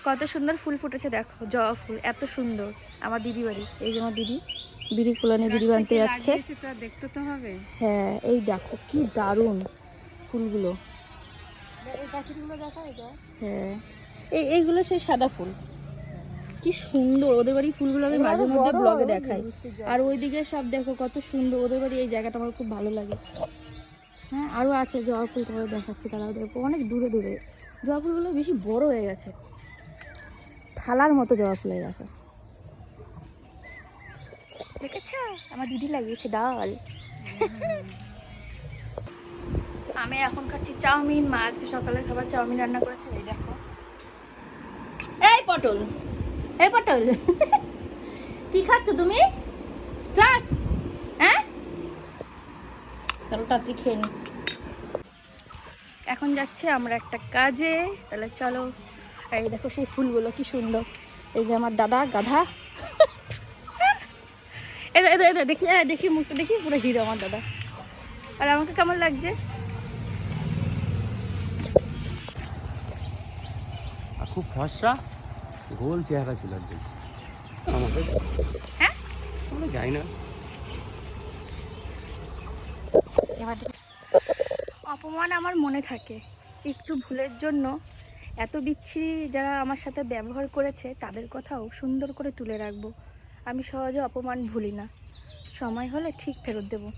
কত সুন্দর ফুল ফুটেছে দেখো, জবা ফুল এত সুন্দর। আমার দিদি বাড়ি, এই যে আমার দিদি বিড়ি কুলানে বিড়ি বানতে যাচ্ছে। দেখতে তো হবে। হ্যাঁ এই দেখো কি দারুণ ফুলগুলো। হ্যাঁ এইগুলো সেই সাদা ফুল, কি সুন্দর ওদের বাড়ি ফুলগুলো। আমি মাঝে মধ্যে ব্লগে দেখাই। আর ওইদিকে সব দেখো কত সুন্দর ওদের বাড়ি। এই জায়গাটা আমার খুব ভালো লাগে। হ্যাঁ আরও আছে জবা ফুল, তোমাদের দেখাচ্ছি তারাও দেখো অনেক দূরে দূরে। জবা ফুলগুলো বেশি বড় হয়ে গেছে, থালার মতো জবা ফুলে দেখো। দেখেছ আমার দিদি লাগিয়েছে ডাল। আমি এখন খাচ্ছি চাউমিন। মা আজকে সকালের খাবার চাউমিন রান্না করেছে। এই দেখো, এই পটল, এই পটল কি খাচ্ছ তুমি? সস? হ্যাঁ চলো তাড়াতাড়ি খেয়ে নি। এখন যাচ্ছে আমরা একটা কাজে, তাহলে চলো। এই দেখো সেই ফুলগুলো কি সুন্দর। এই যে আমার দাদা গাধা। দেখি দেখি মুখটা দেখি, পুরো হিরো আমার দাদা। আর আমাকে কেমন লাগছে? খুব ফর্সা গোল চেহারা ছিল। আমাকে হ্যাঁ আমরা যাই না। এবার অপমান আমার মনে থাকে, একটু ভুলের জন্য এত বিচ্ছিরি যারা আমার সাথে ব্যবহার করেছে তাদের কথাও সুন্দর করে তুলে রাখবো। আমি সহজে অপমান ভুলি না, সময় হলে ঠিক ফেরত দেবো।